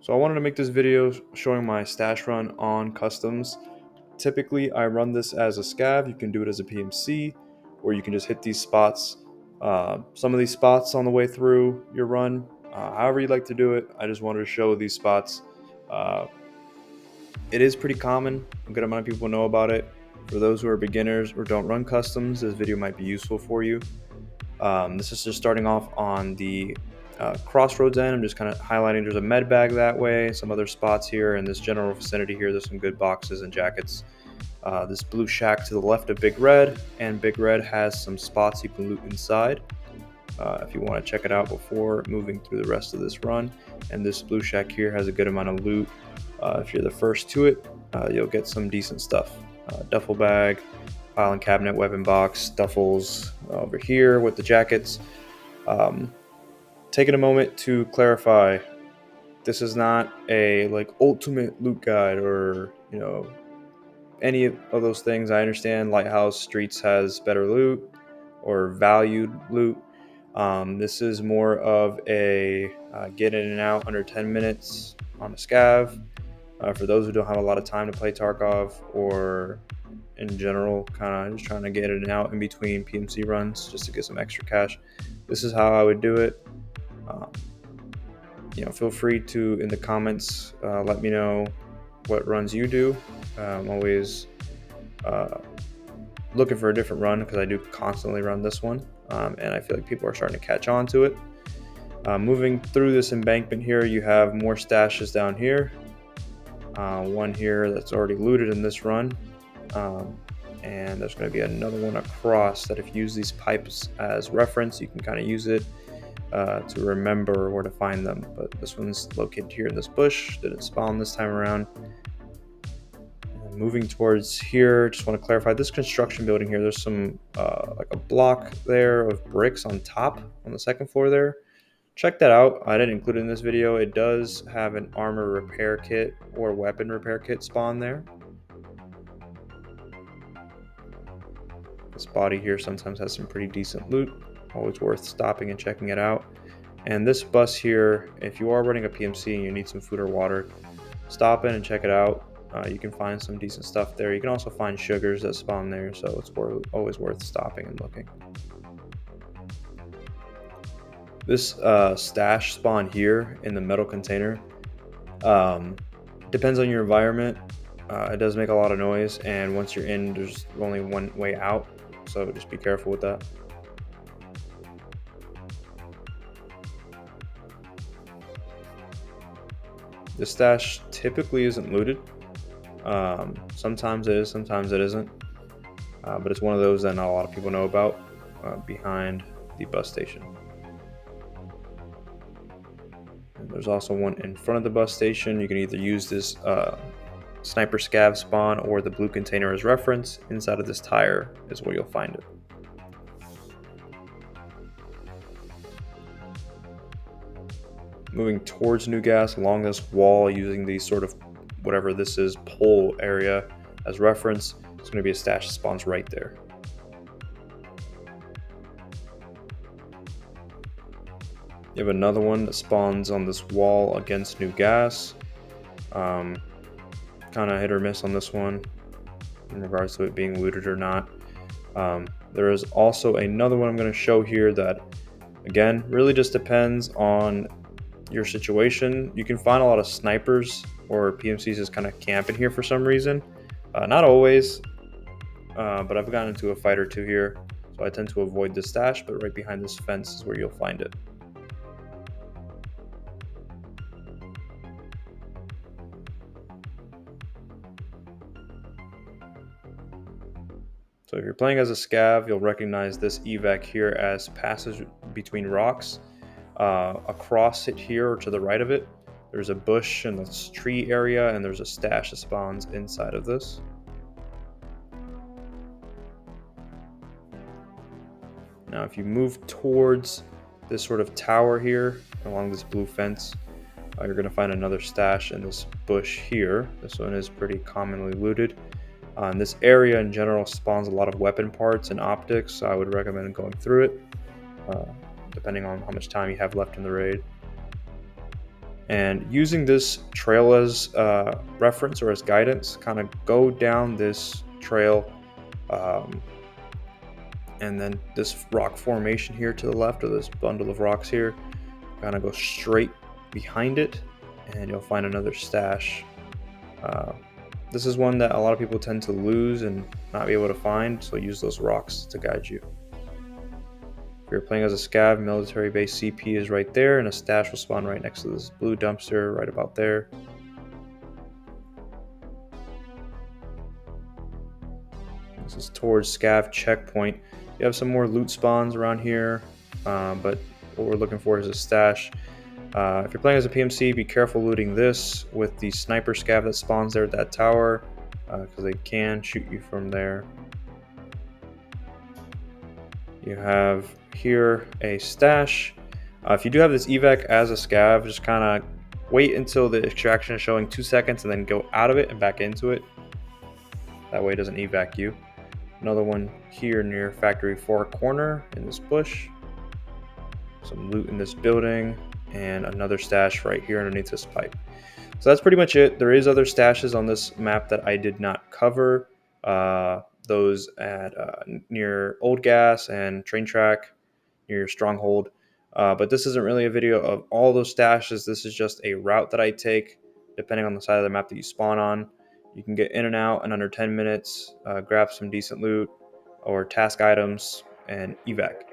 So I wanted to make this video showing my stash run on customs. Typically, I run this as a scav. You can do it as a PMC, or you can just hit these spots. Some of these spots on the way through your run, however you like to do it. I just wanted to show these spots. Uh, it is pretty common. A good amount of people know about it. For those who are beginners or don't run customs, this video might be useful for you. This is just starting off on the crossroads end. I'm just kind of highlighting there's a med bag that way, some other spots here in this general vicinity here. There's some good boxes and jackets. This blue shack to the left of Big Red, and Big Red has some spots you can loot inside if you want to check it out before moving through the rest of this run. And this blue shack here has a good amount of loot. If you're the first to it, you'll get some decent stuff. Duffel bag, filing cabinet, weapon box, duffels over here with the jackets. Taking a moment to clarify, this is not a ultimate loot guide or any of those things. I understand Lighthouse Streets has better loot or valued loot. This is more of a get in and out under 10 minutes on a scav. For those who don't have a lot of time to play Tarkov, or in general kind of just trying to get in and out in between PMC runs just to get some extra cash, this is how I would do it. Feel free to, in the comments, let me know what runs you do. I'm always looking for a different run because I do constantly run this one, and I feel like people are starting to catch on to it. Moving through this embankment here, you have more stashes down here. One here that's already looted in this run, and there's going to be another one across that if you use these pipes as reference, you can kind of use it to remember where to find them. But this one's located here in this bush, didn't spawn this time around. And moving towards here, just want to clarify this construction building here, there's some like a block there of bricks on top on the second floor there. Check that out. I didn't include it in this video. It does have an armor repair kit or weapon repair kit spawn there. This body here sometimes has some pretty decent loot. Always worth stopping and checking it out. And this bus here, if you are running a PMC and you need some food or water, stop in and check it out. You can find some decent stuff there. You can also find sugars that spawn there, so it's always worth stopping and looking. This stash spawn here in the metal container depends on your environment. It does make a lot of noise, and once you're in, there's only one way out, so just be careful with that. This stash typically isn't looted. Sometimes it is, sometimes it isn't, but it's one of those that not a lot of people know about behind the bus station. There's also one in front of the bus station. You can either use this sniper scav spawn or the blue container as reference. Inside of this tire is where you'll find it. Moving towards New Gas along this wall using the sort of whatever this is pole area as reference, it's going to be a stash that spawns right there. You have another one that spawns on this wall against New Gas. Kind of hit or miss on this one in regards to it being looted or not. There is also another one I'm going to show here that, again, really just depends on your situation. You can find a lot of snipers or PMCs just kind of camping here for some reason. Not always, but I've gotten into a fight or two here, so I tend to avoid this stash, but right behind this fence is where you'll find it. So if you're playing as a scav, you'll recognize this evac here as passage between rocks. Across it here or to the right of it, there's a bush in this tree area, and there's a stash that spawns inside of this. Now if you move towards this sort of tower here along this blue fence, you're going to find another stash in this bush here. This one is pretty commonly looted. This area in general spawns a lot of weapon parts and optics, so I would recommend going through it, depending on how much time you have left in the raid. And using this trail as reference or as guidance, kind of go down this trail, um, and then this rock formation here to the left, or this bundle of rocks here, kind of go straight behind it, and you'll find another stash. Uh, this is one that a lot of people tend to lose and not be able to find, so use those rocks to guide you. If you're playing as a scav, military base CP is right there, and a stash will spawn right next to this blue dumpster right about there. This is towards scav checkpoint. You have some more loot spawns around here, but what we're looking for is a stash. If you're playing as a PMC, be careful looting this with the sniper scav that spawns there at that tower, because they can shoot you from there. You have here a stash. If you do have this evac as a scav, just kind of wait until the extraction is showing 2 seconds and then go out of it and back into it. That way it doesn't evac you. Another one here near factory 4 corner in this bush. Some loot in this building, and another stash right here underneath this pipe. So that's pretty much it. There is other stashes on this map that I did not cover. Those at near Old Gas and Train Track, near your stronghold. But this isn't really a video of all those stashes. This is just a route that I take depending on the side of the map that you spawn on. You can get in and out in under 10 minutes, grab some decent loot or task items, and evac.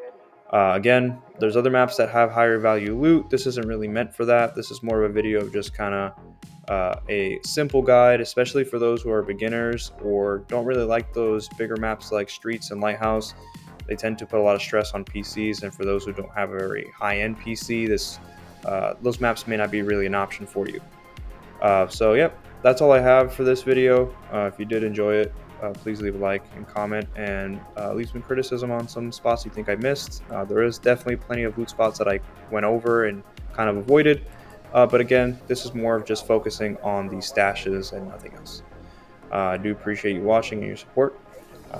Again, there's other maps that have higher value loot. This isn't really meant for that. This is more of a video of just kind of a simple guide, especially for those who are beginners or don't really like those bigger maps like Streets and Lighthouse. They tend to put a lot of stress on PCs, and for those who don't have a very high-end PC, those maps may not be really an option for you. So yep, that's all I have for this video. If you did enjoy it, please leave a like and comment, and leave some criticism on some spots you think I missed. There is definitely plenty of loot spots that I went over and kind of avoided, but again, this is more of just focusing on the stashes and nothing else. I do appreciate you watching and your support.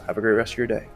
Have a great rest of your day.